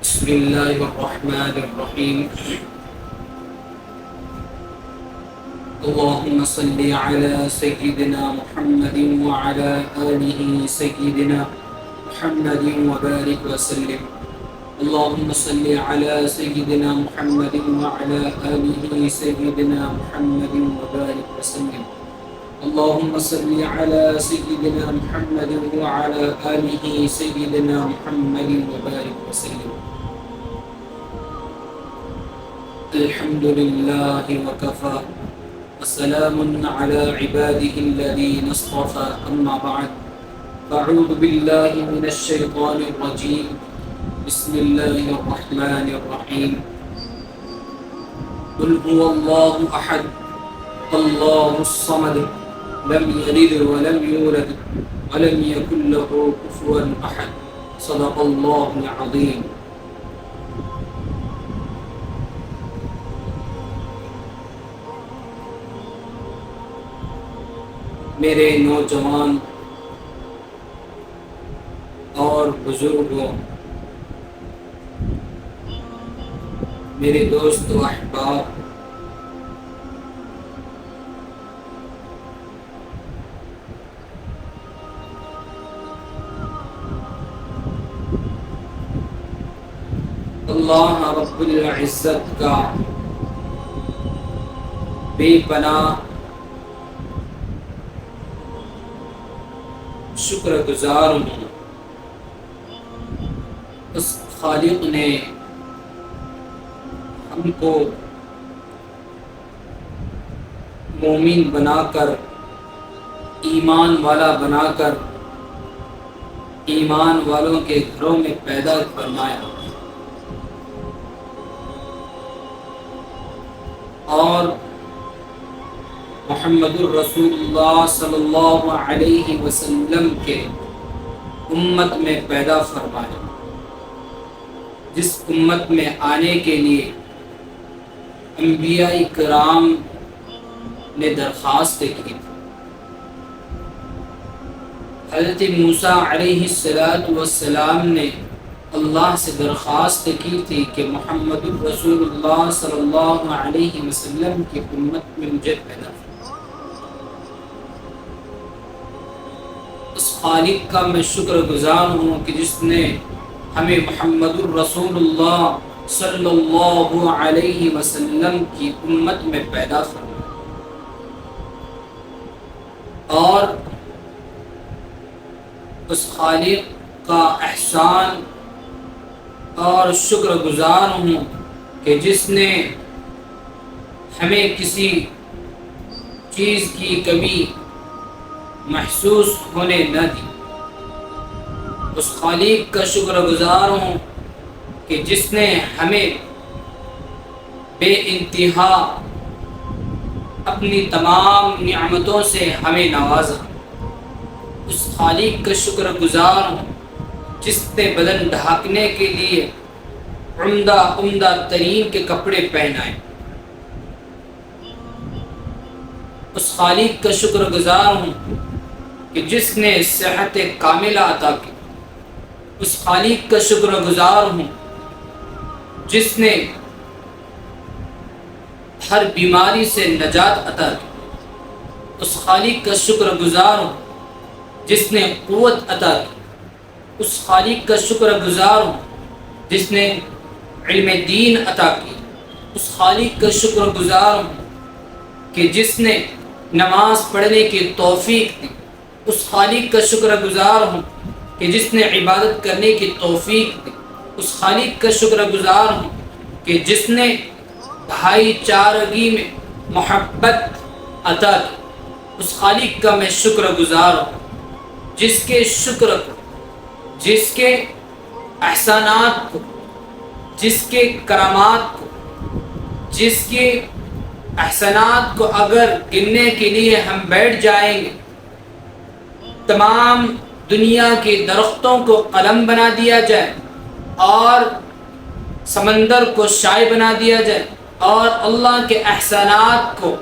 بسم الله الرحمن الرحيم. اللهم صل على سيدنا محمد وعلى آله سيدنا محمد وبارك وسلم. اللهم صل على سيدنا محمد وعلى آله سيدنا محمد وبارك وسلم. اللهم صل على سيدنا محمد وعلى آله سيدنا محمد وبارك وسلم. الحمد لله وكفى وسلام على عباده الذين اصطفى. أما بعد، أعوذ بالله من الشيطان الرجيم. بسم الله الرحمن الرحيم. قل هو الله أحد الله الصمد لم يلد ولم يولد ولم يكن له كفوا أحد. صدق الله العظيم. میرے نوجوان اور بزرگوں، میرے دوست و احباب، اللہ رب العزت کا بے پناہ شکر گزار ہوں. اس خالق نے ہم کو مومن بنا کر، ایمان والا بنا کر، ایمان والوں کے گھروں میں پیدا فرمایا، اور محمد الرسول اللہ صلی اللہ علیہ وسلم کے امت میں پیدا فرمایا، جس امت میں آنے کے لیے انبیاء کرام نے درخواست کی تھی. حضرت موسیٰ علیہ السلام نے اللہ سے درخواست کی تھی کہ محمد الرسول اللہ صلی اللہ علیہ وسلم کی امت میں مجھے پیدا فرمائے. اس خالق کا میں شکر گزار ہوں کہ جس نے ہمیں محمد الرسول اللہ صلی اللہ علیہ وسلم کی امت میں پیدا فرمایا، اور اس خالق کا احسان اور شکر گزار ہوں کہ جس نے ہمیں کسی چیز کی کمی محسوس ہونے نہ دی. اس خالق کا شکر گزار ہوں کہ جس نے ہمیں بے انتہا اپنی تمام نعمتوں سے ہمیں نوازا. اس خالق کا شکر گزار ہوں جس نے بدن ڈھانکنے کے لیے عمدہ ترین کے کپڑے پہنائے. اس خالق کا شکر گزار ہوں کہ جس نے صحت کاملہ عطا کی. اس خالق کا شکر گزار ہوں جس نے ہر بیماری سے نجات عطا کی. اس خالق کا شکر گزار ہوں جس نے قوت عطا کی. اس خالق کا شکر گزار ہوں جس نے علم دین عطا کی. اس خالق کا شکر گزار ہوں کہ جس نے نماز پڑھنے کی توفیق دی. اس خالق کا شکر گزار ہوں کہ جس نے عبادت کرنے کی توفیق دی. اس خالق کا شکر گزار ہوں کہ جس نے بھائی چارگی میں محبت عطا کی. اس خالق کا میں شکر گزار ہوں جس کے شکر کو، جس کے احسانات کو، جس کے کرامات کو، جس کے احسانات کو اگر گننے کے لیے ہم بیٹھ جائیں گے، تمام دنیا کے درختوں کو قلم بنا دیا جائے اور سمندر کو شائع بنا دیا جائے اور اللہ کے احسانات کو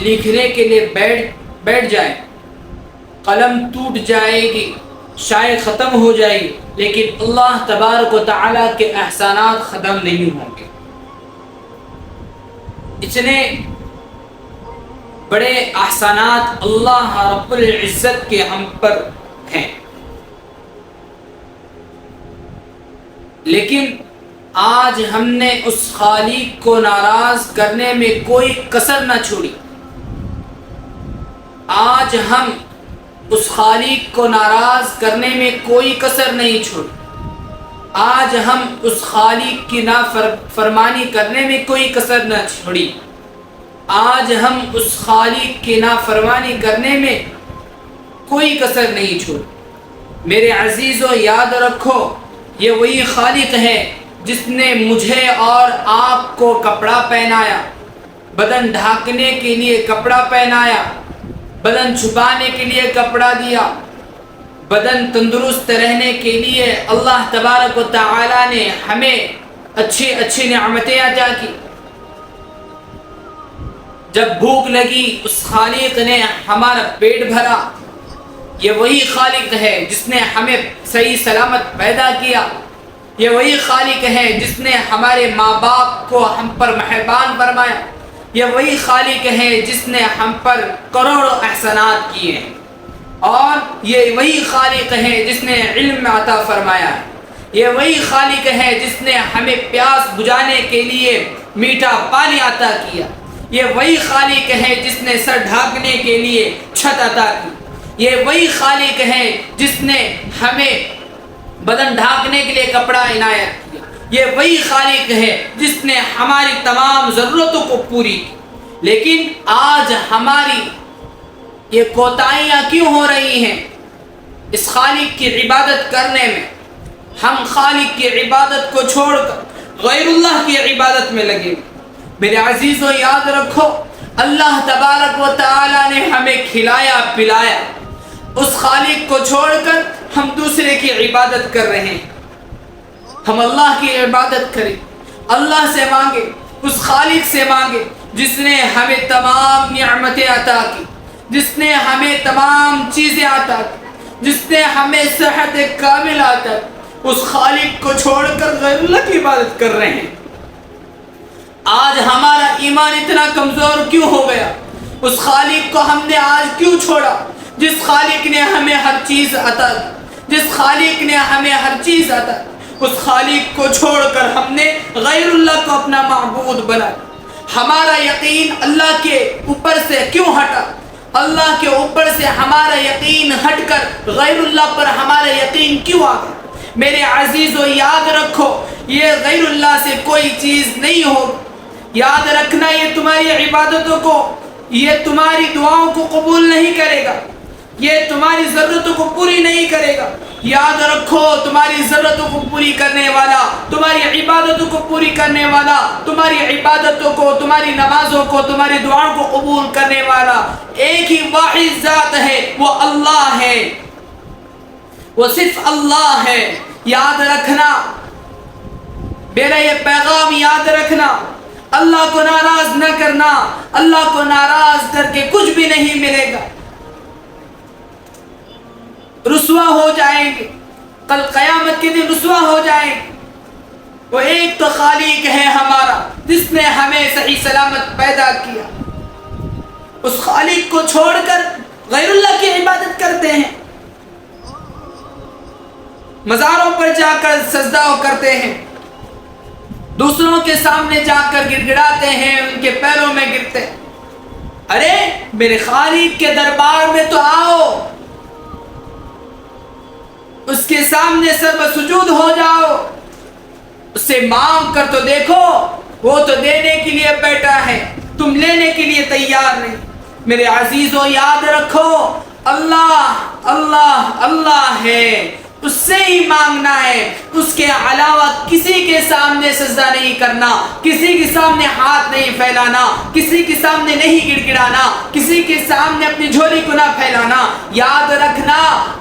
لکھنے کے لیے بیٹھ جائے، قلم ٹوٹ جائے گی شاید ختم ہو جائے لیکن اللہ تبارک و تعالیٰ کے احسانات ختم نہیں ہوں گے۔ اتنے بڑے احسانات اللہ رب العزت کے ہم پر ہیں، لیکن آج ہم نے اس خالق کو ناراض کرنے میں کوئی کسر نہ چھوڑی۔ آج ہم اس خالق کو ناراض کرنے میں کوئی کسر نہیں چھوڑی۔ آج ہم اس خالق کی نافرمانی کرنے میں کوئی کسر نہ چھوڑی۔ آج ہم اس خالق کی نافرمانی کرنے میں کوئی کسر نہیں چھوڑی۔ میرے عزیزو، یاد رکھو، یہ وہی خالق ہے جس نے مجھے اور آپ کو کپڑا پہنایا، بدن ڈھانکنے کے لیے کپڑا پہنایا، بدن چھپانے کے لیے کپڑا دیا، بدن تندرست رہنے کے لیے اللہ تبارک و تعالی نے ہمیں اچھی اچھی نعمتیں عطا کی۔ جب بھوک لگی اس خالق نے ہمارا پیٹ بھرا۔ یہ وہی خالق ہے جس نے ہمیں صحیح سلامت پیدا کیا۔ یہ وہی خالق ہے جس نے ہمارے ماں باپ کو ہم پر مہربان فرمایا۔ یہ وہی خالق ہے جس نے ہم پر کروڑوں احسانات کیے ہیں، اور یہ وہی خالق ہے جس نے علم عطا فرمایا ہے۔ یہ وہی خالق ہے جس نے ہمیں پیاس بجھانے کے لیے میٹھا پانی عطا کیا۔ یہ وہی خالق ہے جس نے سر ڈھانکنے کے لیے چھت عطا کی۔ یہ وہی خالق ہے جس نے ہمیں بدن ڈھانکنے کے لیے کپڑا عنایت کیا۔ یہ وہی خالق ہے جس نے ہماری تمام ضرورتوں کو پوری کی۔ لیکن آج ہماری یہ کوتاہیاں کیوں ہو رہی ہیں اس خالق کی عبادت کرنے میں؟ ہم خالق کی عبادت کو چھوڑ کر غیر اللہ کی عبادت میں لگے۔ میرے عزیزو، یاد رکھو، اللہ تبارک و تعالی نے ہمیں کھلایا پلایا، اس خالق کو چھوڑ کر ہم دوسرے کی عبادت کر رہے ہیں۔ ہم اللہ کی عبادت کریں، اللہ سے مانگے، اس خالق سے مانگے جس نے ہمیں تمام نعمتیں عطا کی، جس نے ہمیں تمام چیزیں عطا کی، جس نے ہمیں صحت کامل عطا کی۔ اس خالق کو چھوڑ کر غیر اللہ کی عبادت کر رہے ہیں۔ آج ہمارا ایمان اتنا کمزور کیوں ہو گیا؟ اس خالق کو ہم نے آج کیوں چھوڑا جس خالق نے ہمیں ہر چیز عطا کی، جس خالق نے ہمیں ہر چیز عطا کی؟ اس خالق کو چھوڑ کر ہم نے غیر اللہ کو اپنا معبود بنا۔ ہمارا یقین اللہ کے اوپر سے کیوں ہٹا؟ اللہ کے اوپر سے ہمارا یقین ہٹ کر غیر اللہ پر ہمارا یقین کیوں آ گیا؟ میرے عزیزو، یاد رکھو، یہ غیر اللہ سے کوئی چیز نہیں ہوگی۔ یاد رکھنا، یہ تمہاری عبادتوں کو، یہ تمہاری دعاؤں کو قبول نہیں کرے گا، یہ تمہاری ضرورتوں کو پوری نہیں کرے گا۔ یاد رکھو، تمہاری ضرورتوں کو پوری کرنے والا، تمہاری عبادتوں کو پوری کرنے والا، تمہاری عبادتوں کو، تمہاری نمازوں کو، تمہاری دعاؤں کو قبول کرنے والا ایک ہی واحد ذات ہے، وہ اللہ ہے، وہ صرف اللہ ہے۔ یاد رکھنا، میرا یہ پیغام یاد رکھنا، اللہ کو ناراض نہ کرنا۔ اللہ کو ناراض کر کے کچھ بھی نہیں ملے گا، رسوا ہو جائیں گے، کل قیامت کے دن رسوا ہو جائیں گے۔ وہ ایک تو خالق ہے ہمارا جس نے ہمیں صحیح سلامت پیدا کیا، اس خالق کو چھوڑ کر غیر اللہ کی عبادت کرتے ہیں، مزاروں پر جا کر سجدہ کرتے ہیں، دوسروں کے سامنے جا کر گڑ گڑاتے ہیں، ان کے پیروں میں گرتے ہیں۔ ارے میرے خالق کے دربار میں تو آؤ، اس کے سامنے سر بسجود ہو جاؤ، اس سے مانگ کر تو دیکھو، وہ تو دینے کے لیے بیٹھا ہے، تم لینے کے لیے تیار نہیں۔ میرے عزیزو، یاد رکھو، اللہ اللہ اللہ ہے، اس سے ہی مانگنا ہے، اس کے علاوہ کسی کے سامنے سجدہ نہیں کرنا، کسی کے سامنے ہاتھ نہیں پھیلانا، کسی کے سامنے نہیں گڑ گڑانا، کسی کے سامنے اپنی جھولی کو نہ پھیلانا۔ یاد رکھنا،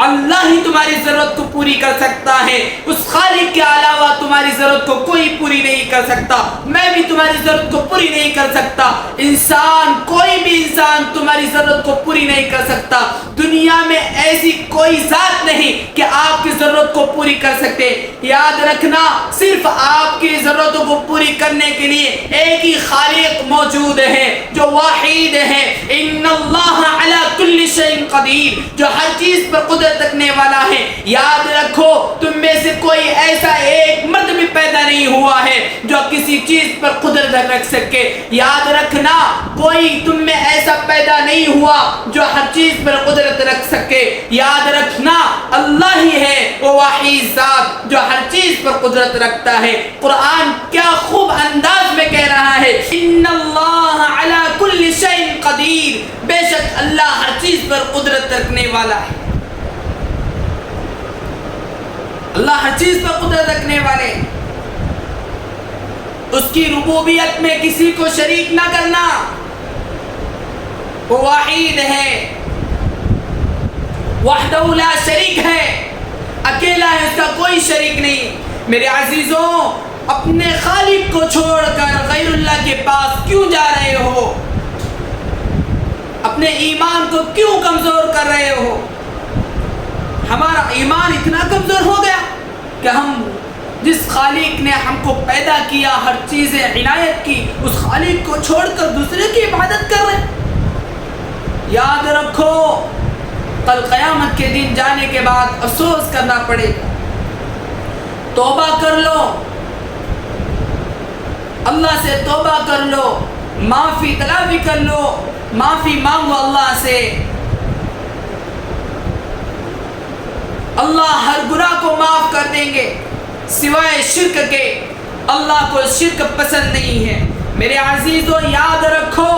اللہ ہی تمہاری ضرورت کو پوری کر سکتا ہے، اس خالق کے علاوہ تمہاری ضرورت کو کوئی پوری نہیں کر سکتا، میں بھی تمہاری ضرورت کو پوری نہیں کر سکتا، انسان، کوئی بھی انسان تمہاری ضرورت کو پوری نہیں کر سکتا۔ دنیا میں ایسی کوئی ذات نہیں کہ آپ کی ضرورت کو پوری کر سکتے. یاد رکھنا صرف آپ کی ضرورتوں کو پوری کرنے کے لیے ایک ہی خالق موجود ہے جو واحد ہے. ان اللہ علی کل شیء قدیر، جو ہر چیز پر قدرت رکھنے والا ہے. یاد رکھو تم میں سے کوئی ایسا ایک مرد بھی پیدا نہیں ہوا ہے جو کسی چیز پر قدرت رکھ سکے. یاد رکھنا کوئی تم میں ایسا پیدا نہیں ہوا جو ہر چیز پر قدرت رکھ سکے. یاد رکھنا اللہ ہی ہے وہ واحد ذات جو ہر چیز پر قدرت رکھتا ہے. قرآن کیا خوب انداز میں کہہ رہا ہے، ان اللہ علی کل شیء قدیر، بے شک اللہ ہر چیز پر قدرت رکھنے والا ہے. اللہ ہر چیز پر قدرت رکھنے والے. اس کی ربوبیت میں کسی کو شریک نہ کرنا. وہ واحد ہے، وحدہ لا شریک ہے، اکیلا ہے، اس کا کوئی شریک نہیں. میرے عزیزوں، اپنے خالق کو چھوڑ کر غیر اللہ کے پاس کیوں جا رہے ہو؟ اپنے ایمان کو کیوں کمزور کر رہے ہو؟ ہمارا ایمان اتنا کمزور ہو گیا کہ ہم جس خالق نے ہم کو پیدا کیا، ہر چیزیں عنایت کی، اس خالق کو چھوڑ کر دوسرے کی عبادت کر رہے ہیں. یاد رکھو کل قیامت کے دن جانے کے بعد افسوس کرنا پڑے گا. توبہ کر لو، اللہ سے توبہ کر لو، معافی طلبی کر لو، معافی مانگو اللہ سے. اللہ ہر گناہ کو معاف کر دیں گے سوائے شرک کے. اللہ کو شرک پسند نہیں ہے. میرے عزیزو یاد رکھو،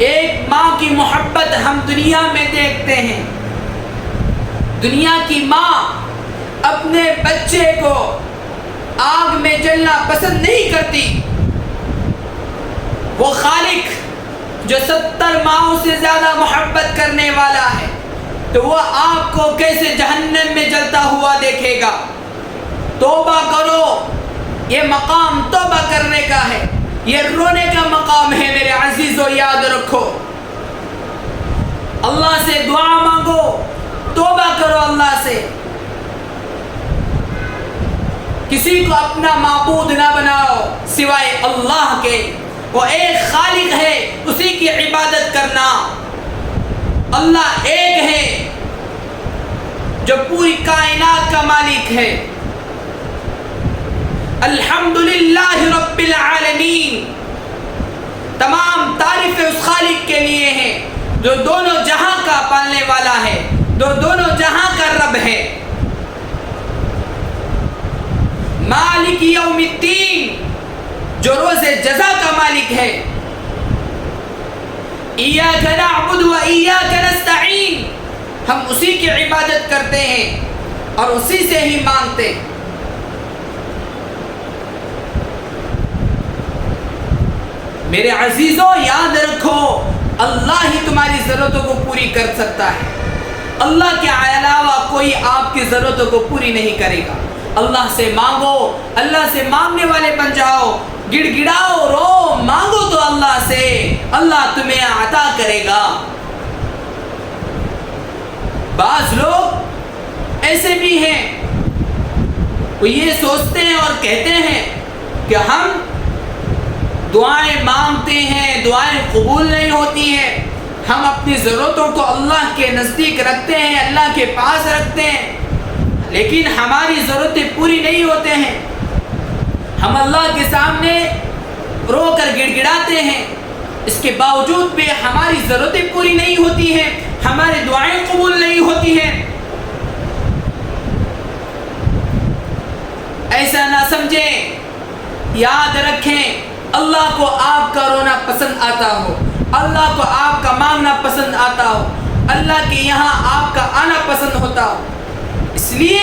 ایک ماں کی محبت ہم دنیا میں دیکھتے ہیں. دنیا کی ماں اپنے بچے کو آگ میں جلنا پسند نہیں کرتی. وہ خالق جو 70 ماؤں سے زیادہ محبت کرنے والا ہے، تو وہ آپ کو کیسے جہنم میں جلتا ہوا دیکھے گا؟ توبہ کرو، یہ مقام توبہ کرنے کا ہے، یہ رونے کا مقام ہے. میرے عزیزو یاد رکھو، اللہ سے دعا مانگو، توبہ کرو اللہ سے. کسی کو اپنا معبود نہ بناؤ سوائے اللہ کے. وہ ایک خالق ہے، اسی کی عبادت کرنا. اللہ ایک ہے جو پوری کائنات کا مالک ہے. الحمدللہ رب العالمین، تمام تعریفیں اس خالق کے لیے ہیں جو دونوں جہاں کا پالنے والا ہے، جو دونوں جہاں کا رب ہے. مالک یوم الدین، جو روز جزا کا مالک ہے. ایاک نعبد و ایاک نستعین، ہم اسی کی عبادت کرتے ہیں اور اسی سے ہی مانگتے ہیں. میرے عزیزوں یاد رکھو، اللہ ہی تمہاری ضرورتوں کو پوری کر سکتا ہے. اللہ کے علاوہ کوئی آپ کی ضرورتوں کو پوری نہیں کرے گا. اللہ سے مانگو، اللہ سے مانگنے والے بن جاؤ. گڑ گڑاؤ، رو، مانگو تو اللہ سے، اللہ تمہیں عطا کرے گا. بعض لوگ ایسے بھی ہیں، وہ یہ سوچتے ہیں اور کہتے ہیں کہ ہم دعائیں مانگتے ہیں، دعائیں قبول نہیں ہوتی ہیں. ہم اپنی ضرورتوں کو اللہ کے نزدیک رکھتے ہیں، اللہ کے پاس رکھتے ہیں، لیکن ہماری ضرورتیں پوری نہیں ہوتے ہیں. ہم اللہ کے سامنے رو کر گڑ گڑاتے ہیں، اس کے باوجود بھی ہماری ضرورتیں پوری نہیں ہوتی ہیں، ہماری دعائیں قبول نہیں ہوتی ہیں. ایسا نہ سمجھیں، یاد رکھیں، اللہ کو آپ کا رونا پسند آتا ہو، اللہ کو آپ کا مانگنا پسند آتا ہو، اللہ کے یہاں آپ کا آنا پسند ہوتا ہو. اس لیے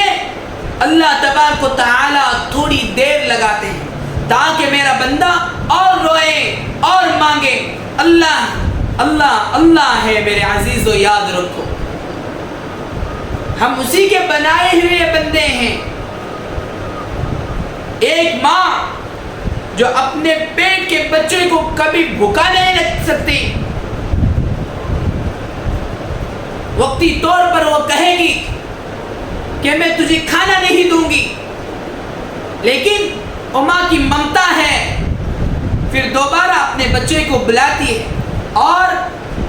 اللہ تبارک و تعالی تھوڑی دیر لگاتے ہیں تاکہ میرا بندہ اور روئے اور مانگے. اللہ اللہ اللہ ہے. میرے عزیزو یاد رکھو، ہم اسی کے بنائے ہوئے بندے ہیں. ایک ماں جو اپنے پیٹ کے بچے کو کبھی بھوکا نہیں رکھ سکتی، وقتی طور پر وہ کہے گی کہ میں تجھے کھانا نہیں دوں گی، لیکن وہ ماں کی ممتا ہے، پھر دوبارہ اپنے بچے کو بلاتی ہے اور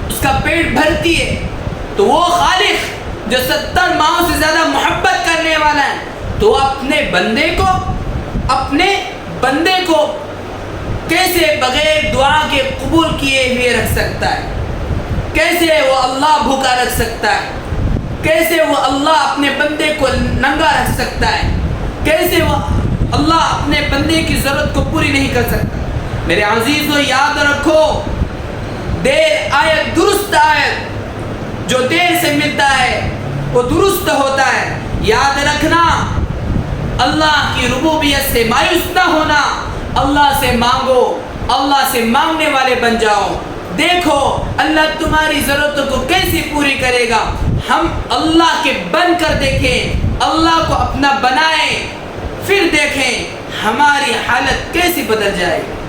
اس کا پیٹ بھرتی ہے، تو وہ خالق جو 70 ماؤں سے زیادہ محبت کرنے والا ہے، تو اپنے بندے کو کیسے بغیر دعا کے قبول کیے ہوئے رکھ سکتا ہے؟ کیسے وہ اللہ بھوکا رکھ سکتا ہے؟ کیسے وہ اللہ اپنے بندے کو ننگا رکھ سکتا ہے؟ کیسے وہ اللہ اپنے بندے کی ضرورت کو پوری نہیں کر سکتا؟ میرے عزیزو، یاد رکھو، دیر آیت درست آیت، جو دیر سے ملتا ہے وہ درست ہوتا ہے۔ یاد رکھنا، اللہ کی ربوبیت سے مایوس نہ ہونا، اللہ سے مانگو، اللہ سے مانگنے والے بن جاؤ۔ دیکھو اللہ تمہاری ضرورتوں کو کیسے پوری کرے گا۔ ہم اللہ کے بن کر دیکھیں، اللہ کو اپنا بنائیں، پھر دیکھیں ہماری حالت کیسی بدل جائے گی۔